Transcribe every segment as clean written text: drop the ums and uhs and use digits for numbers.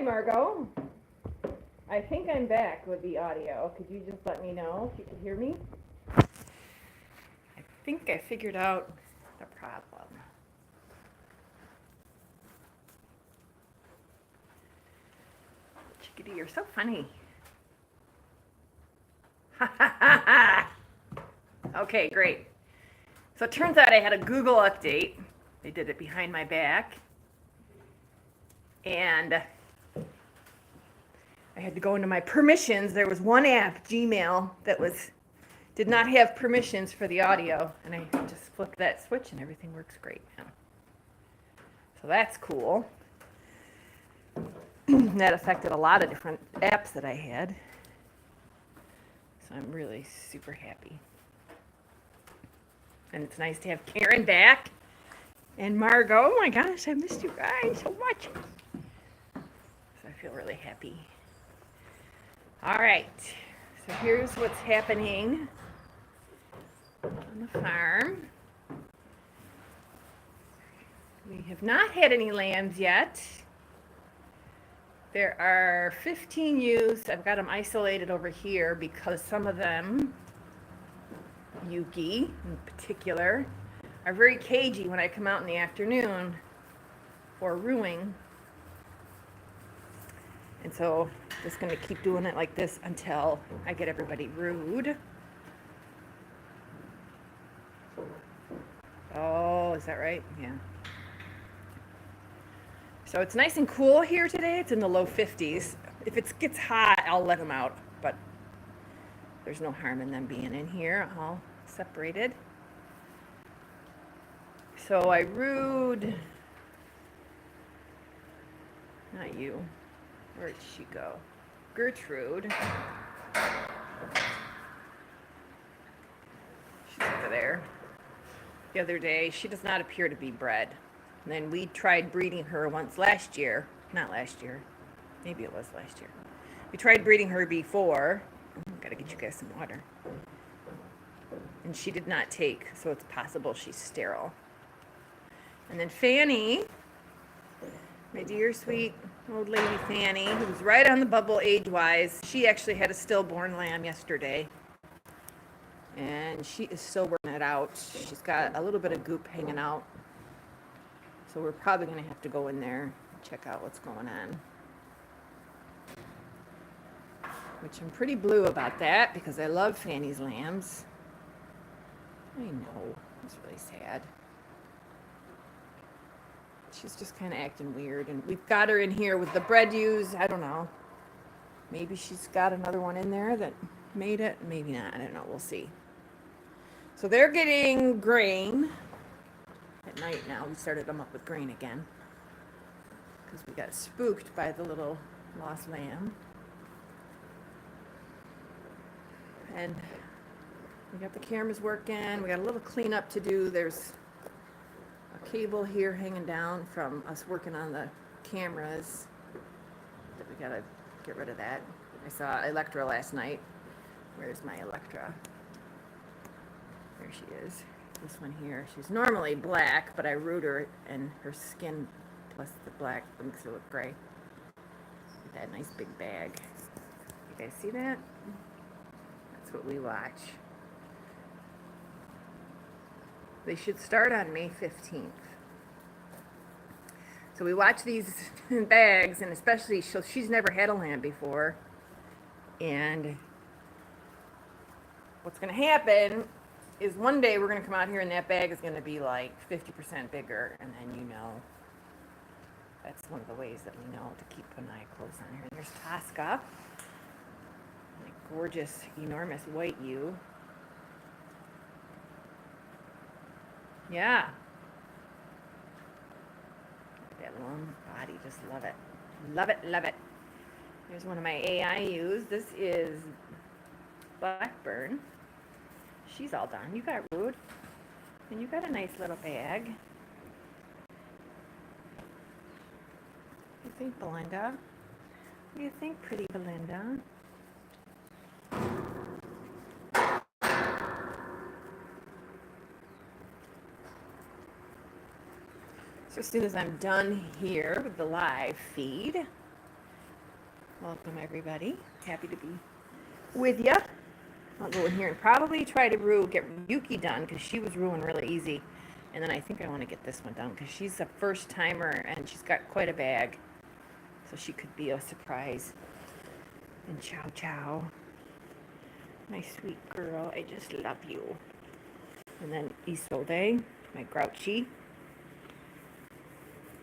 Margot. I think I'm back with the audio. Could you just let me know if you can hear me? I think I figured out the problem. Chickadee, you're so funny. Okay, great. So it turns out I had a Google update. They did it behind my back. And I had to go into my permissions. There was one app, Gmail, that did not have permissions for the audio. And I just flipped that switch and everything works great now. So that's cool. That affected a lot of different apps that I had. So I'm really super happy. And it's nice to have Karen back. And Margot. Oh my gosh, I missed you guys so much. So I feel really happy. All right. So here's what's happening on the farm. We have not had any lambs yet. There are 15 ewes. I've got them isolated over here because some of them, Yuki in particular, are very cagey when I come out in the afternoon for ruing. And so I'm just going to keep doing it like this until I get everybody rude. Oh, is that right? Yeah. So it's nice and cool here today. It's in the low 50s. If it gets hot, I'll let them out, but there's no harm in them being in here, all separated. So I rude, not you, where did she go? Gertrude. She's over there. The other day, she does not appear to be bred. And then we tried breeding her once last year. Not last year. Maybe it was last year. We tried breeding her before. Gotta get you guys some water. And she did not take, so it's possible she's sterile. And then Fanny, my dear sweet old lady Fanny, who's right on the bubble age-wise, she actually had a stillborn lamb yesterday. And she is still working it out. She's got a little bit of goop hanging out. So we're probably going to have to go in there and check out what's going on. Which I'm pretty blue about that because I love Fanny's lambs. I know, it's really sad. She's just kind of acting weird. And we've got her in here with the bred ewes. I don't know. Maybe she's got another one in there that made it. Maybe not. I don't know. We'll see. So they're getting grain at night now. We started them up with grain again because we got spooked by the little lost lamb. And we got the cameras working. We got a little cleanup to do. There's a cable here hanging down from us working on the cameras. That we gotta get rid of that. I saw Electra last night. Where's my Electra? There she is. This one here. She's normally black, but I root her, and her skin plus the black makes her look gray. With that nice big bag. You guys see that? That's what we watch. They should start on May 15th. So we watch these bags, and especially she's never had a lamb before. And what's going to happen is one day we're going to come out here and that bag is going to be like 50% bigger, and then you know, that's one of the ways that we know to keep an eye close on her. And there's Tosca, a gorgeous, enormous white ewe. Yeah. That long body, just love it. Love it, love it. Here's one of my AIUs. This is Blackburn. She's all done. You got Rude. And you got a nice little bag. What do you think, Belinda? What do you think, pretty Belinda? So as soon as I'm done here with the live feed, Welcome, everybody. Happy to be with you. I'll go in here and probably try to get Yuki done because she was ruined really easy. And then I think I want to get this one done because she's a first timer and she's got quite a bag. So she could be a surprise. And Chow Chow, my sweet girl, I just love you. And then Isolde, my grouchy.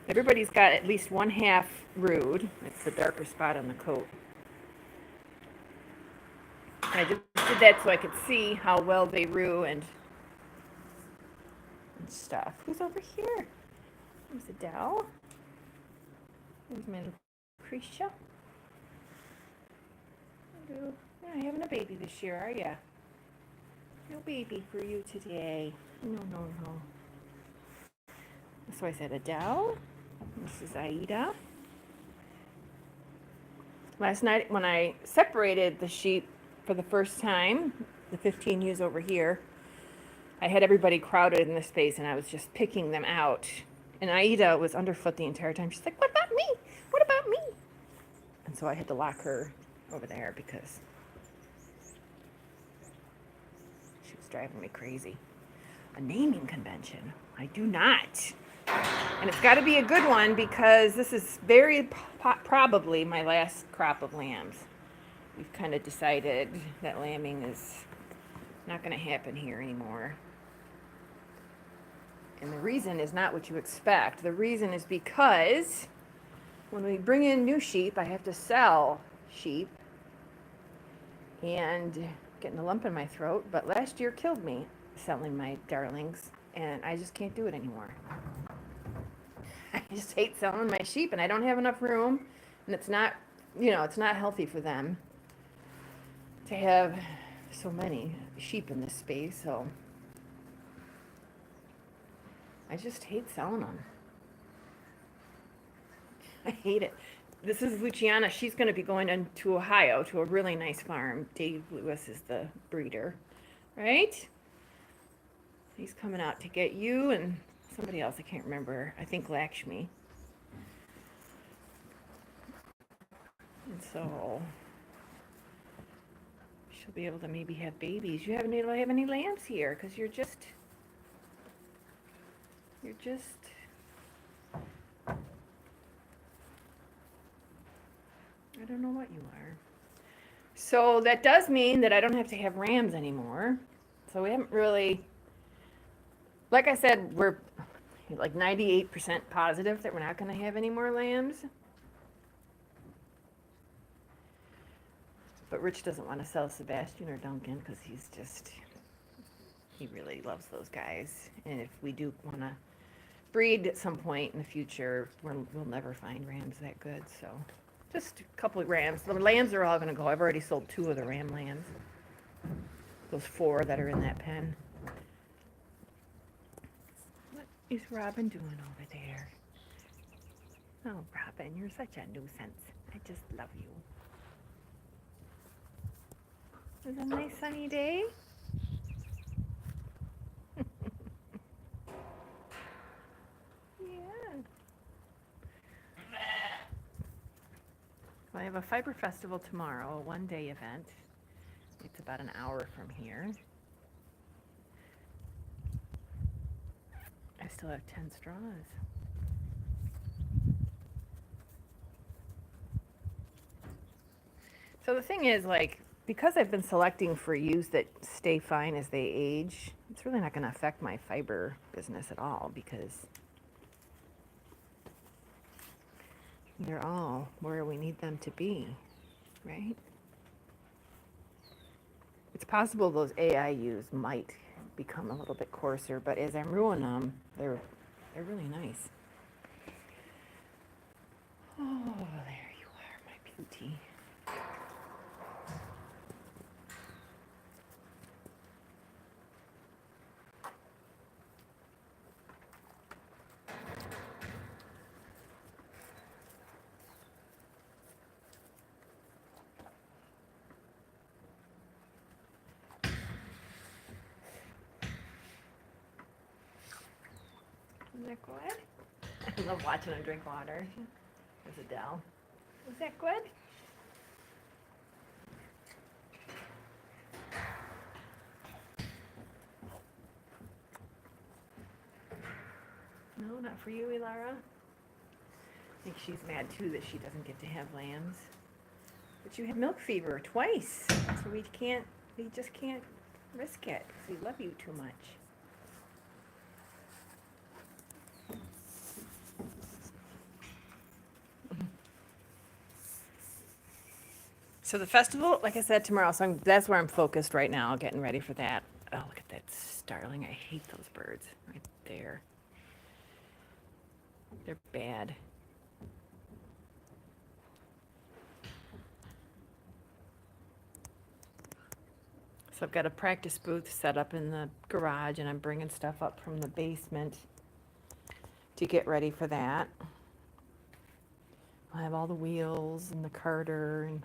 Everybody's got at least one half rude. It's the darker spot on the coat. I just did that so I could see how well they rue and stuff. Who's over here? There's Adele. There's my Lucretia. Hello. You're not having a baby this year, are ya? No baby for you today. No, no, no. So I said Adele. This is Aida. Last night when I separated the sheep for the first time, the 15 ewes over here, I had everybody crowded in this space and I was just picking them out. And Aida was underfoot the entire time. She's like, what about me? What about me? And so I had to lock her over there because she was driving me crazy. A naming convention. I do not. And it's got to be a good one because this is very probably my last crop of lambs. We've kind of decided that lambing is not going to happen here anymore. And the reason is not what you expect. The reason is because when we bring in new sheep, I have to sell sheep. And getting a lump in my throat, but last year killed me selling my darlings, and I just can't do it anymore. I just hate selling my sheep, and I don't have enough room, and it's not, it's not healthy for them to have so many sheep in this space, so I just hate selling them. I hate it. This is Luciana. She's going to be going to Ohio to a really nice farm. Dave Lewis is the breeder, right? He's coming out to get you and somebody else. I can't remember. I think Lakshmi. And so she'll be able to maybe have babies. You haven't able to have any lambs here because you're just I don't know what you are. So that does mean that I don't have to have rams anymore. So we haven't really, like I said, we're like 98% positive that we're not going to have any more lambs. But Rich doesn't want to sell Sebastian or Duncan because he really loves those guys. And if we do want to breed at some point in the future, we'll never find rams that good. So just a couple of rams. The lambs are all going to go. I've already sold 2 of the ram lambs. Those 4 that are in that pen. What is Robin doing over there? Oh, Robin, you're such a nuisance. I just love you. Is it a nice sunny day? Yeah. Well, I have a fiber festival tomorrow, a 1-day event. It's about an hour from here. I still have 10 straws. So the thing is, like, because I've been selecting for ewes that stay fine as they age, it's really not going to affect my fiber business at all because they're all where we need them to be, right? It's possible those AI ewes might become a little bit coarser, but as I'm ruining them, they're really nice. Oh, there you are, my beauty. Is that good? I love watching them drink water. There's Adele. Is that good? No, not for you, Ilara. I think she's mad too that she doesn't get to have lambs. But you had milk fever twice, so we just can't risk it because we love you too much. So the festival, like I said, tomorrow. So that's where I'm focused right now, getting ready for that. Oh, look at that starling! I hate those birds right there. They're bad. So I've got a practice booth set up in the garage, and I'm bringing stuff up from the basement to get ready for that. I have all the wheels and the carter and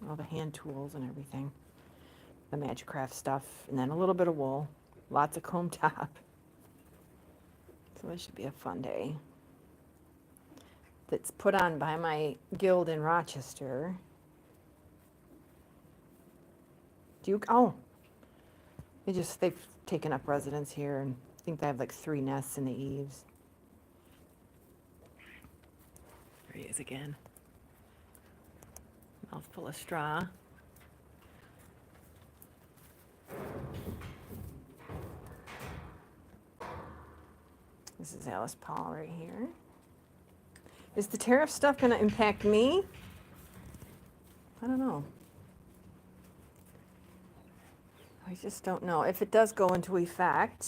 all the hand tools and everything. The Magic Craft stuff, and then a little bit of wool. Lots of comb top. So this should be a fun day. That's put on by my guild in Rochester. They've taken up residence here, and I think they have like 3 nests in the eaves. There he is again. Mouthful of straw. This is Alice Paul right here. Is the tariff stuff going to impact me? I don't know. I just don't know. If it does go into effect,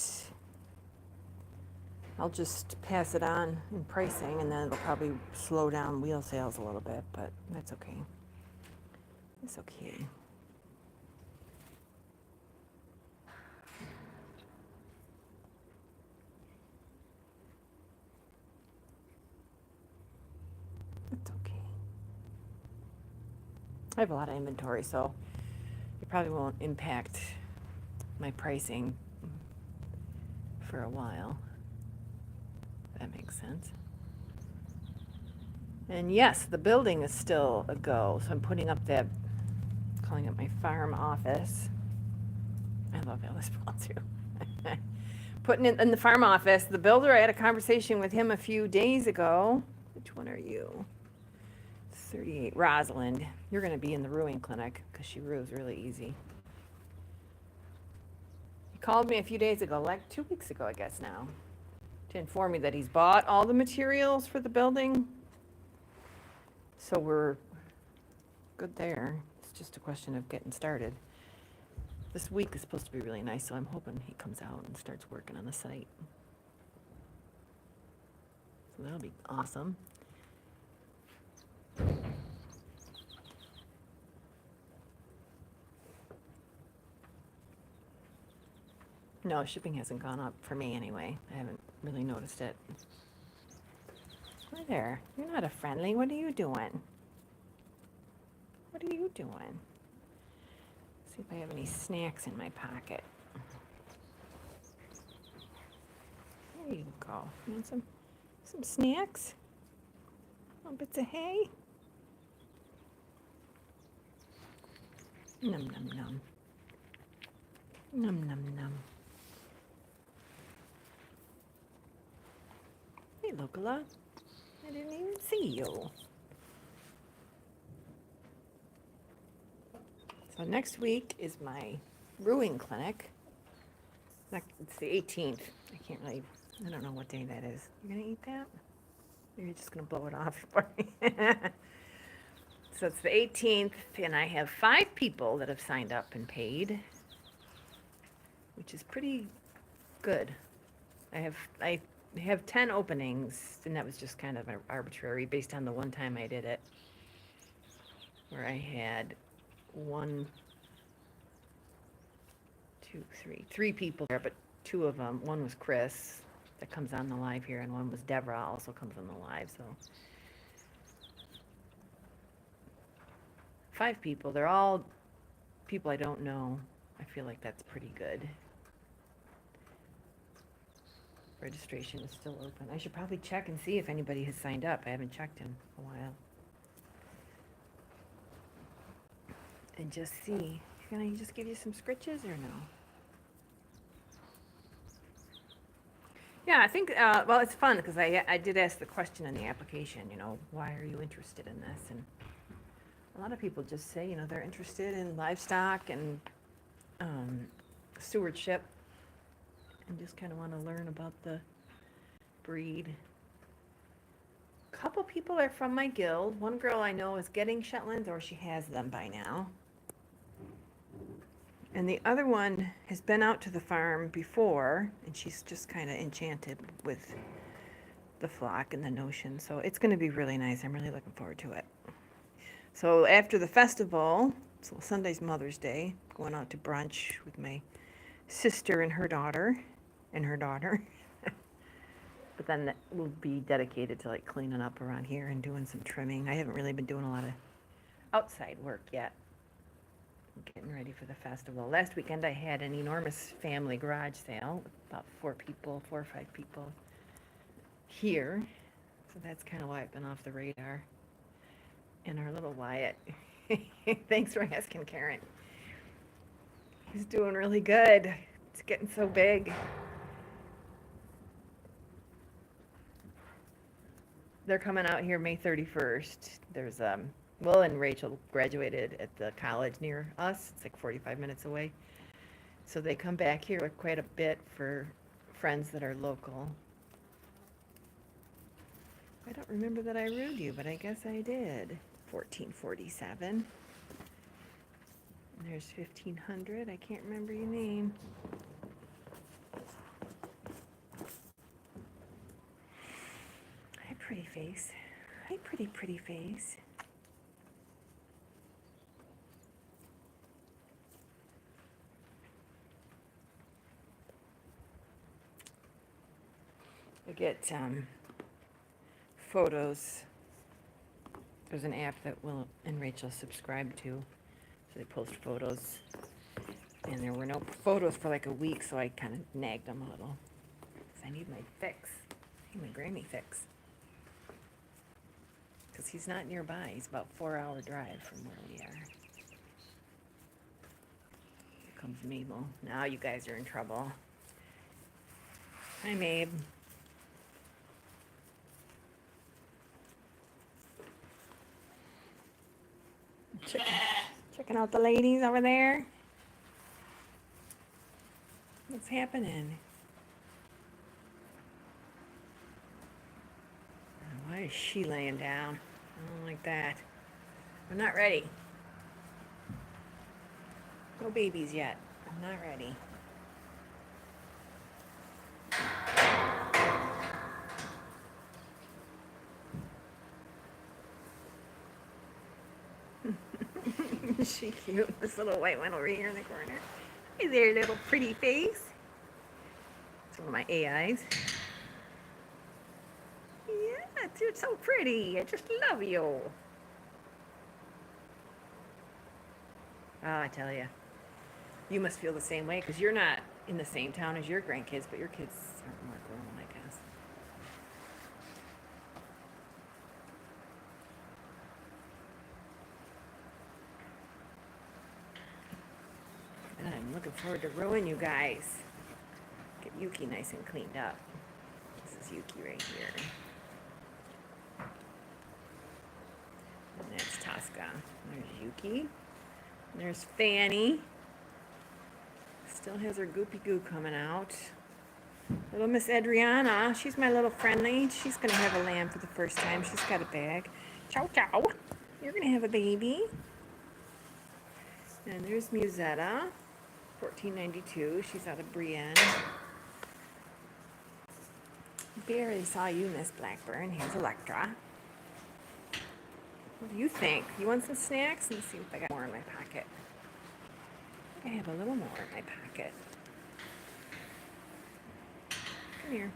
I'll just pass it on in pricing, and then it'll probably slow down wheel sales a little bit, but that's okay. It's okay. It's okay. I have a lot of inventory, so it probably won't impact my pricing for a while. That makes sense. And yes, the building is still a go. So I'm putting up calling it my farm office. I love Alice Paul too. Putting it in the farm office. The builder, I had a conversation with him a few days ago. Which one are you? 38, Rosalind. You're going to be in the Ruing Clinic because she rues really easy. He called me a few days ago, like 2 weeks ago, I guess now, to inform me that he's bought all the materials for the building. So we're good there. It's just a question of getting started. This week is supposed to be really nice, so I'm hoping he comes out and starts working on the site. So that'll be awesome. No, shipping hasn't gone up for me anyway. I haven't really noticed it. Hi there. You're not a friendly. What are you doing? What are you doing? See if I have any snacks in my pocket. There you go. You want some snacks? Little bits of hay? Num num num. Num num num. Hey, Locola. I didn't even see you. So next week is my Ruing Clinic. It's the 18th. I don't know what day that is. You gonna eat that? Or you're just gonna blow it off for me? So it's the 18th, and I have 5 people that have signed up and paid, which is pretty good. I have 10 openings, and that was just kind of arbitrary based on the one time I did it, where I had 3 people there, but 2 of them, one was Chris that comes on the live here, and one was Deborah, also comes on the live. So 5 people. They're all people I don't know. I feel like that's pretty good. Registration is still open. I should probably check and see if anybody has signed up. I haven't checked in a while. And just see. Can I just give you some scritches or no? Yeah, I think, well, it's fun because I did ask the question in the application, why are you interested in this? And a lot of people just say, they're interested in livestock and um, stewardship and just kind of want to learn about the breed. A couple people are from my guild. One girl I know is getting Shetlands or she has them by now. And the other one has been out to the farm before and she's just kind of enchanted with the flock and the notion. So it's going to be really nice. I'm really looking forward to it. So after the festival, so Sunday's Mother's Day, going out to brunch with my sister and her daughter, But then that will be dedicated to like cleaning up around here and doing some trimming. I haven't really been doing a lot of outside work yet. I'm getting ready for the festival. Last weekend I had an enormous family garage sale with about 4 or 5 people here. So that's kind of why I've been off the radar. And our little Wyatt, thanks for asking, Karen. He's doing really good. It's getting so big. They're coming out here May 31st. There's Will and Rachel graduated at the college near us. It's like 45 minutes away. So they come back here quite a bit for friends that are local. I don't remember that I ruined you, but I guess I did. 1447. And there's 1500. I can't remember your name. Hi, pretty face. Hi, pretty face. I get photos. There's an app that Will and Rachel subscribe to. So they post photos. And there were no photos for like a week, so I kind of nagged them a little. Because I need my fix. I need my Grammy fix. Because he's not nearby. He's about a 4-hour drive from where we are. Here comes Mabel. Now you guys are in trouble. Hi, Mabe. Checking out the ladies over there. What's happening? Why is she laying down? I don't like that. I'm not ready. No babies yet. I'm not ready. Is she cute? This little white one over here in the corner. Hey there, little pretty face. It's one of my AIs. Yeah, you're so pretty. I just love you. Oh, I tell you. You must feel the same way because you're not in the same town as your grandkids, but your kids are more grown, I guess. And I'm looking forward to rowing you guys. Get Yuki nice and cleaned up. This is Yuki right here. And that's Tosca. There's Yuki. And there's Fanny. Still has her goopy goo coming out. Little Miss Adriana. She's my little friendly. She's going to have a lamb for the first time. She's got a bag. Chow chow. You're going to have a baby. And there's Musetta. 1492. She's out of Brienne. Barely saw you, Miss Blackburn. Here's Electra. What do you think? You want some snacks? Let me see if I got more in my pocket. I have a little more in my pocket. Come here.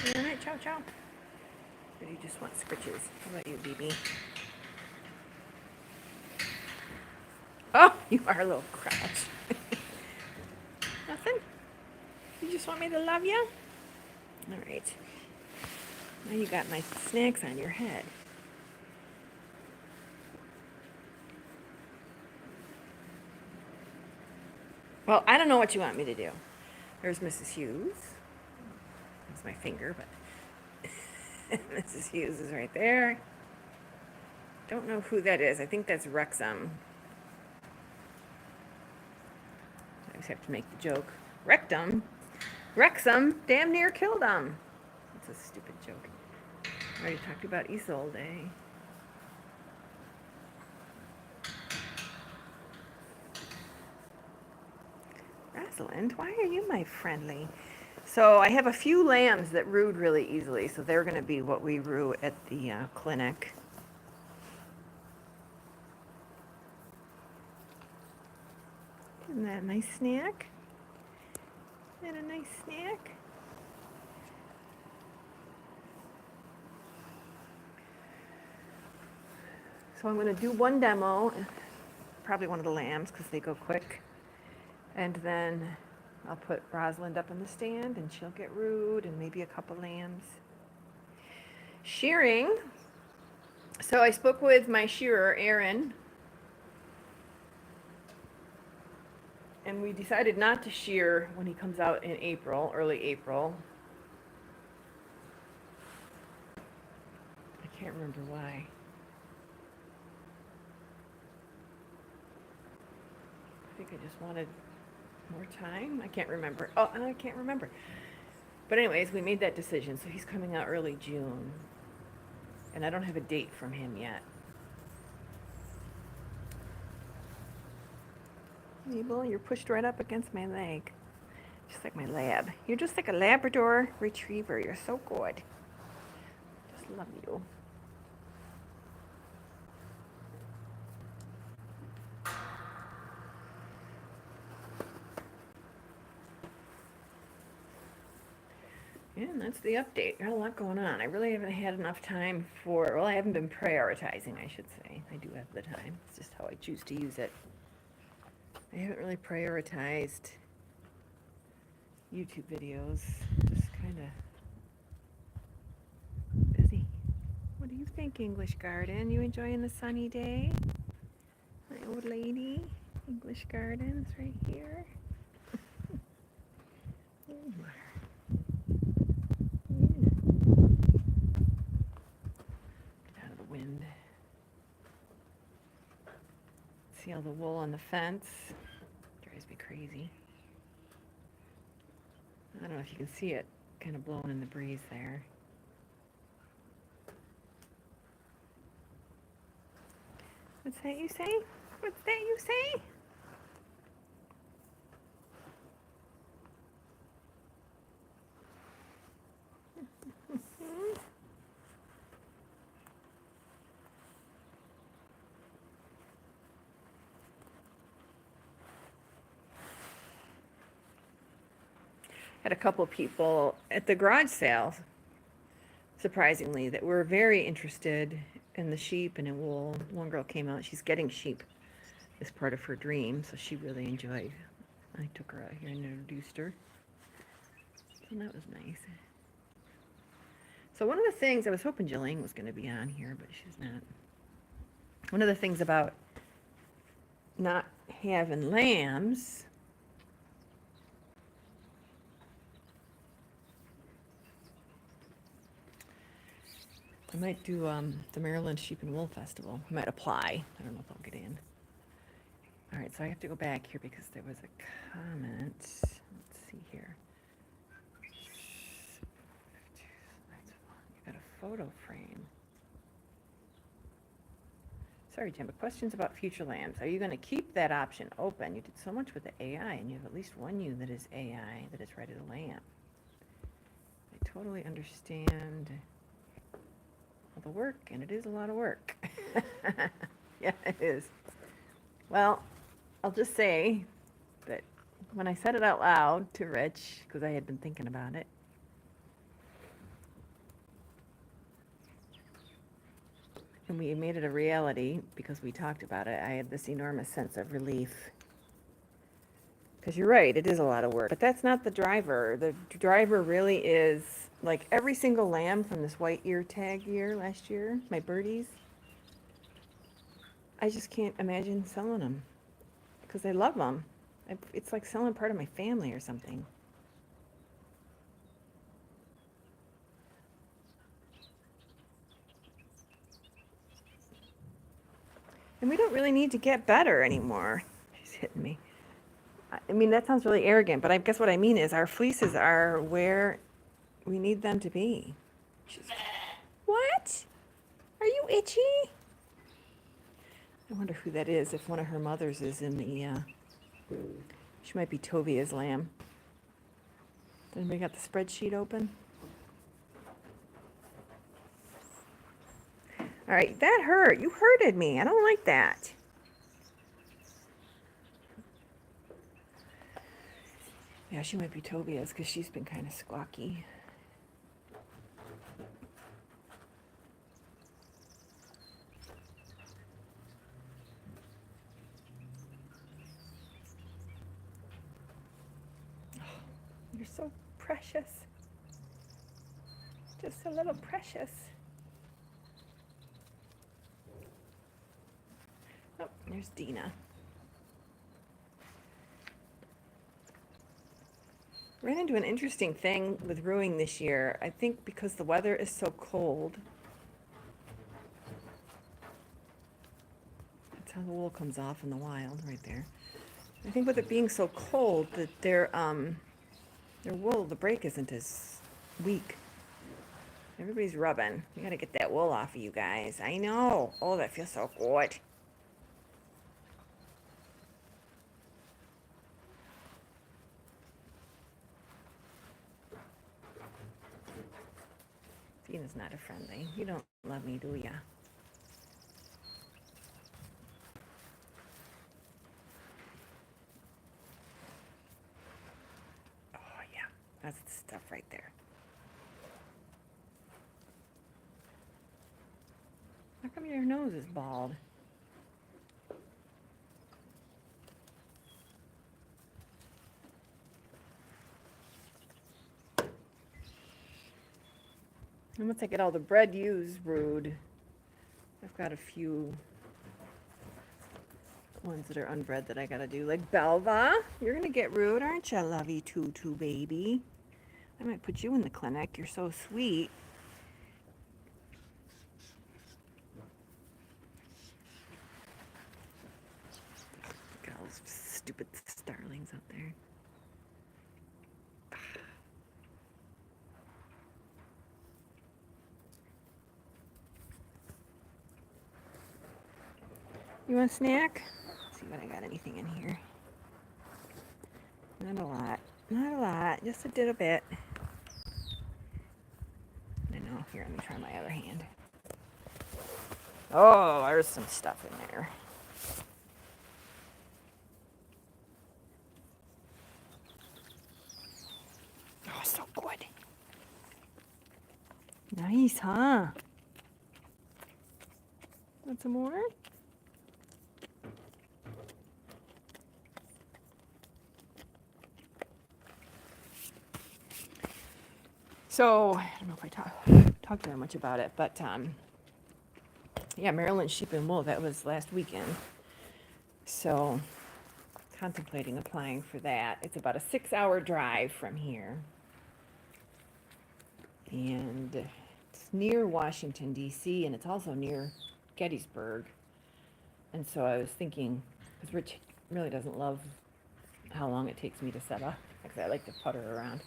You want it, Chow Chow? Or do you just want scritches? How about you, BB? Oh, you are a little crouch. Nothing? You just want me to love you? All right. Now you got my snacks on your head. Well, I don't know what you want me to do. There's Mrs. Hughes. That's my finger, but Mrs. Hughes is right there. Don't know who that is. I think that's Wrexham. I just have to make the joke. Rectum? Wrexham damn near killed him. That's a stupid joke. I already talked about Isolde. Rosalind, why are you my friendly? So I have a few lambs that rooed really easily, so they're going to be what we roo at the clinic. Isn't that a nice snack? Isn't that a nice snack? So I'm going to do one demo, probably one of the lambs because they go quick. And then I'll put Rosalind up on the stand and she'll get rooed and maybe a couple lambs. Shearing. So I spoke with my shearer, Aaron, and we decided not to shear when he comes out in April, early April. I can't remember why. I think I just wanted more time. I can't remember. Oh, I can't remember. But anyways, we made that decision. So he's coming out early June. And I don't have a date from him yet. Mabel, you're pushed right up against my leg. Just like my lab. You're just like a Labrador retriever. You're so good. Just love you. Yeah, and that's the update. Got a lot going on. I really haven't had enough time for, well, I haven't been prioritizing, I should say. I do have the time. It's just how I choose to use it. I haven't really prioritized YouTube videos. Just kind of busy. What do you think, English Garden? You enjoying the sunny day? My old lady. English Garden's right here. Get out of the wind. See all the wool on the fence? Drives me crazy. I don't know if you can see it kind of blowing in the breeze there. What's that you say? What's that you say? Had a couple people at the garage sale, surprisingly, that were very interested in the sheep and in wool. One girl came out, she's getting sheep as part of her dream, so she really enjoyed. I took her out here and introduced her. And that was nice. So one of the things, I was hoping Jillian was going to be on here, but she's not. One of the things about not having lambs I might do the Maryland Sheep and Wool Festival. I might apply. I don't know if I'll get in. All right, so I have to go back here because there was a comment. Let's see here. You got a photo frame. Sorry, Jim, but questions about future lambs. Are you going to keep that option open? You did so much with the AI, and you have at least one ewe that is AI that is ready to lamb. I totally understand all the work, and it is a lot of work. Yeah, it is. Well, I'll just say that when I said it out loud to Rich, because I had been thinking about it, and we made it a reality because we talked about it, I had this enormous sense of relief. Because you're right, it is a lot of work. But that's not the driver. The driver really is, like every single lamb from this white ear tag year last year, my birdies, I just can't imagine selling them. Because I love them. It's like selling part of my family or something. And we don't really need to get better anymore. She's hitting me. I mean, that sounds really arrogant, but I guess what I mean is our fleeces are where we need them to be. She's, what? Are you itchy? I wonder who that is, if one of her mothers is in the, she might be Tovia's lamb. Anybody got the spreadsheet open? All right, that hurt. You hurted me. I don't like that. Yeah, she might be Tovia's because she's been kind of squawky. Oh, you're so precious. Just a little precious. Oh, there's Dina. Ran into an interesting thing with Ruing this year. I think because the weather is so cold. That's how the wool comes off in the wild, right there. I think with it being so cold that their wool, the break isn't as weak. Everybody's rubbing. We gotta get that wool off of you guys. I know. Oh, that feels so good. Dina's not a friendly. You don't love me, do ya? Oh, yeah. That's the stuff right there. How come your nose is bald? And once I get all the bread used, rude. I've got a few ones that are unbread that I gotta do. Like Belva, you're gonna get rude, aren't you, lovey tutu baby? I might put you in the clinic. You're so sweet. Got all those stupid starlings out there. You want a snack? Let's see what I got anything in here. Not a lot. Not a lot. Just a little bit. I know. Here, let me try my other hand. Oh, there's some stuff in there. Oh, so good. Nice, huh? Want some more? So, I don't know if I talked very much about it, but yeah, Maryland Sheep and Wool, that was last weekend. So, contemplating applying for that. It's about a 6-hour drive from here. And it's near Washington, D.C., and it's also near Gettysburg. And so I was thinking, because Rich really doesn't love how long it takes me to set up, because I like to putter around.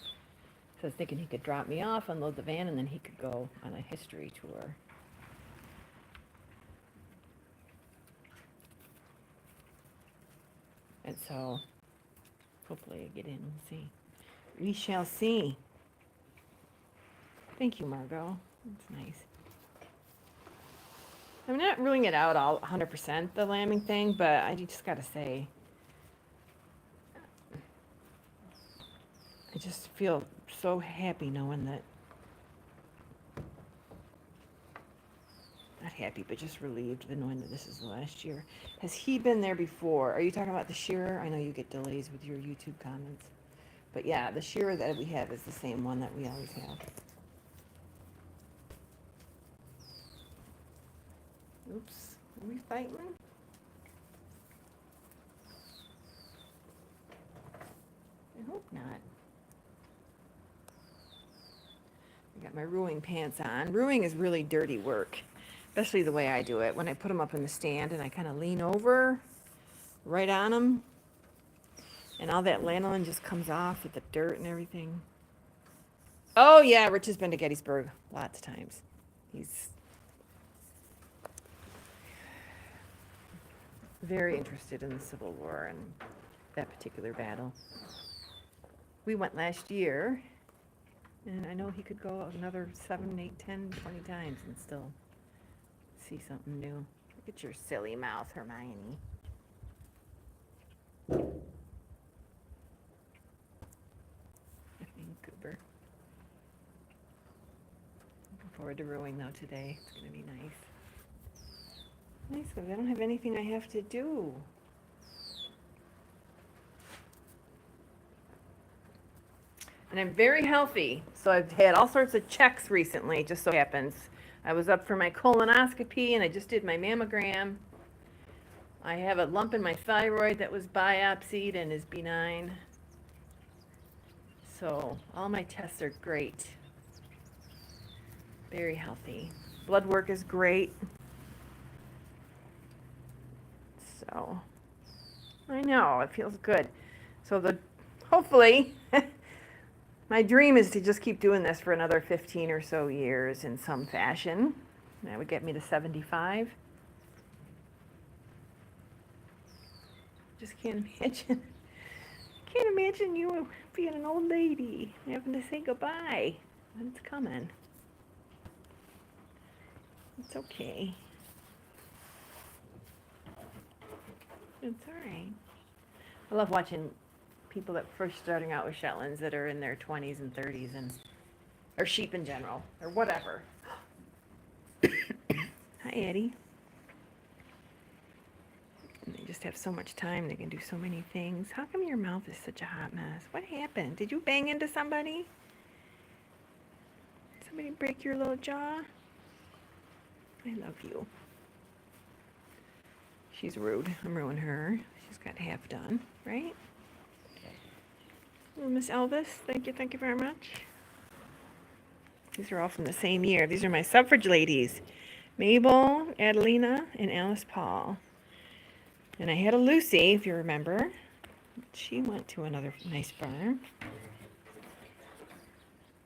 So I was thinking he could drop me off, unload the van, and then he could go on a history tour. And so hopefully I get in and see. We shall see. Thank you, Margot. That's nice. I'm not ruling it out all 100%, the lambing thing, but I just gotta say, I just feel so happy knowing that, not happy, but just relieved that knowing that this is the last year. Has he been there before? Are you talking about the shearer? I know you get delays with your YouTube comments. But yeah, the shearer that we have is the same one that we always have. Oops, are we fighting? I hope not. I got my ruing pants on. Ruing is really dirty work. Especially the way I do it when I put them up in the stand and I kind of lean over right on them, and all that lanolin just comes off with the dirt and everything. Oh yeah, Rich has been to Gettysburg lots of times. He's very interested in the Civil War and that particular battle. We went last year, and I know he could go another 7, 8, 10, 20 times and still see something new. Look at your silly mouth, Hermione. Cooper. Looking forward to rowing though today. It's gonna be nice. Nice, because I don't have anything I have to do. And I'm very healthy, so I've had all sorts of checks recently, just so happens. I was up for my colonoscopy and I just did my mammogram. I have a lump in my thyroid that was biopsied and is benign. So all my tests are great. Very healthy. Blood work is great. So I know, it feels good. So hopefully my dream is to just keep doing this for another 15 or so years in some fashion. That would get me to 75. Just can't imagine. Can't imagine you being an old lady, having to say goodbye. It's coming. It's okay. It's all right. I love watching people that first starting out with Shetlands that are in their 20s and 30s and or sheep in general or whatever. Hi, Eddie. And they just have so much time. They can do so many things. How come your mouth is such a hot mess? What happened? Did you bang into somebody? Did somebody break your little jaw? I love you. She's rude. I'm ruining her. She's got half done, right? Well, Miss Elvis, thank you very much. These are all from the same year. These are my suffrage ladies. Mabel, Adelina, and Alice Paul. And I had a Lucy, if you remember. She went to another nice farm.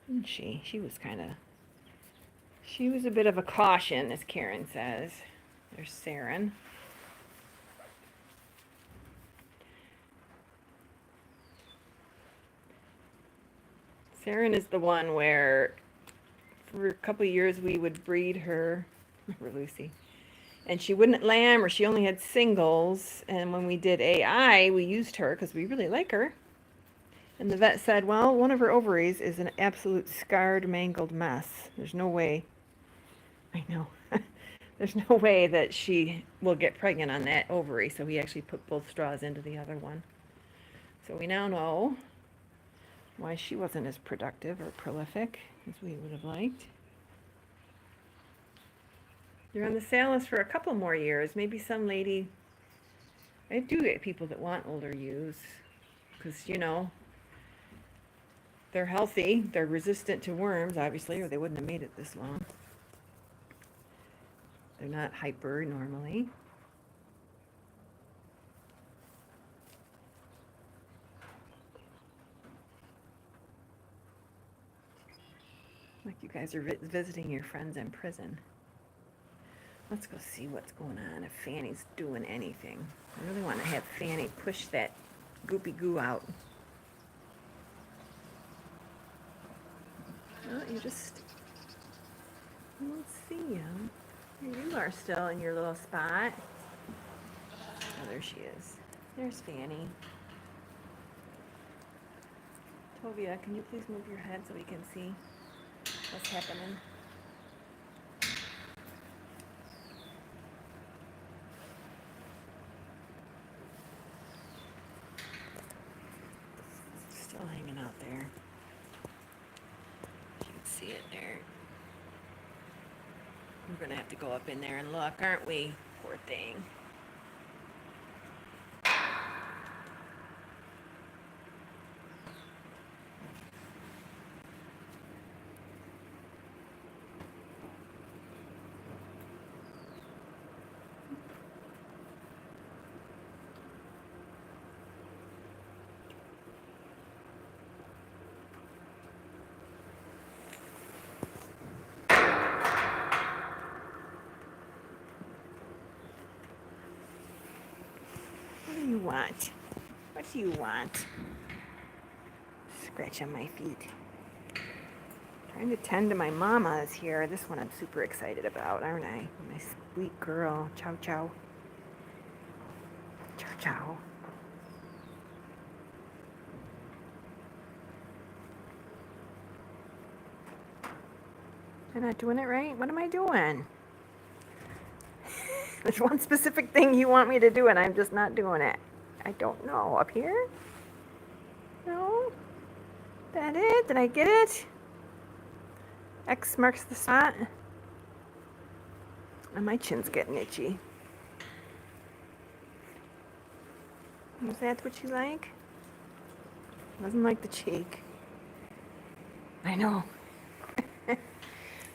Didn't she? She was a bit of a caution, as Karen says. There's Saren. Saren is the one where for a couple of years we would breed her, remember Lucy, and she wouldn't lamb or she only had singles. And when we did AI, we used her because we really like her. And the vet said, well, one of her ovaries is an absolute scarred, mangled mess. There's no way. I know. There's no way that she will get pregnant on that ovary. So we actually put both straws into the other one. So we now know why she wasn't as productive or prolific as we would have liked. You're on the sale list for a couple more years. Maybe some lady. I do get people that want older ewes because, you know, they're healthy. They're resistant to worms, obviously, or they wouldn't have made it this long. They're not hyper normally. Like you guys are visiting your friends in prison. Let's go see what's going on, if Fanny's doing anything. I really want to have Fanny push that goopy goo out. Oh, you just... I don't see you. Here you are still in your little spot. Oh, there she is. There's Fanny. Tovia, can you please move your head so we can see what's happening? Still hanging out there. You can see it there. We're gonna have to go up in there and look, aren't we? Poor thing. want? What do you want? Scratch on my feet. Trying to tend to my mamas here. This one I'm super excited about, aren't I? My sweet girl. Chow chow. Chow chow. I'm not doing it right? What am I doing? There's one specific thing you want me to do and I'm just not doing it. I don't know. Up here? No? That it? Did I get it? X marks the spot. And my chin's getting itchy. Is that what you like? Doesn't like the cheek. I know.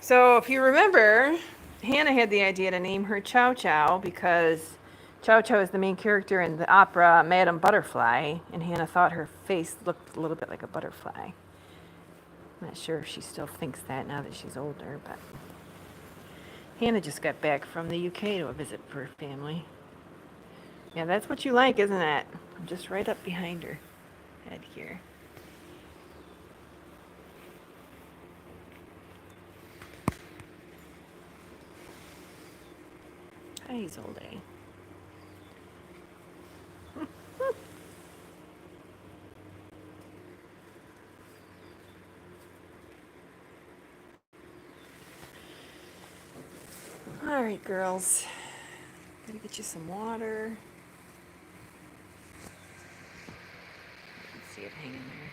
So if you remember, Hannah had the idea to name her Chow Chow because Chow Chow is the main character in the opera Madame Butterfly, and Hannah thought her face looked a little bit like a butterfly. I'm not sure if she still thinks that now that she's older, but Hannah just got back from the UK to a visit for her family. Yeah, that's what you like, isn't it? I'm just right up behind her head here. Hi, Zolde. All right, girls. Gotta get you some water. Let's see it hanging there.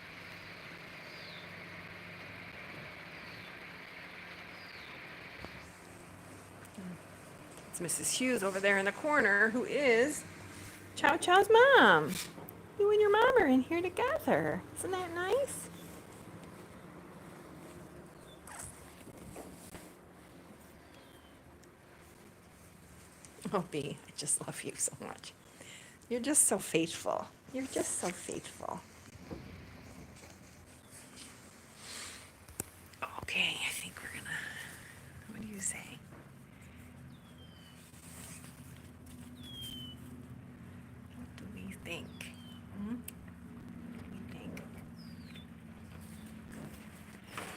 It's Mrs. Hughes over there in the corner, who is Chow Chow's mom. You and your mom are in here together. Isn't that nice? Oh, B, I just love you so much. You're just so faithful. You're just so faithful. Okay, I think we're gonna. What do you say? What do we think? What do we think?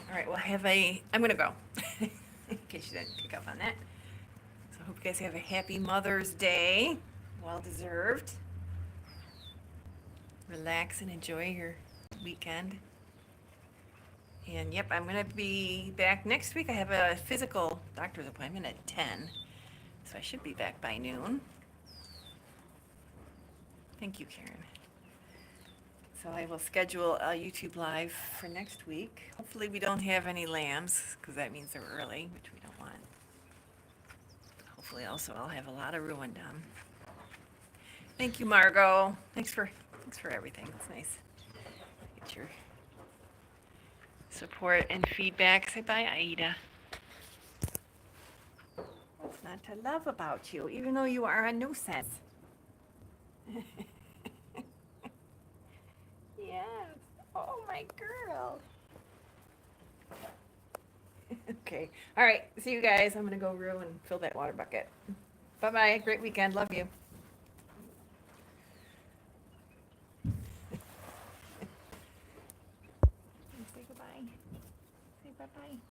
All right, well, I'm gonna go. In case you didn't pick up on that. So I hope you guys have a happy Mother's Day. Well deserved. Relax and enjoy your weekend. And yep, I'm going to be back next week. I have a physical doctor's appointment at 10. So I should be back by noon. Thank you, Karen. So I will schedule a YouTube live for next week. Hopefully we don't have any lambs because that means they're early, which we don't want. Hopefully also I'll have a lot of ruin done. Thank you, Margot. Thanks for everything. It's nice. Get your support and feedback. Say bye, Aida. What's not to love about you, even though you are a nuisance? Yes. Oh, my girl. Okay. All right. See you guys. I'm going to go and fill that water bucket. Bye-bye. Great weekend. Love you. Say goodbye. Say bye-bye.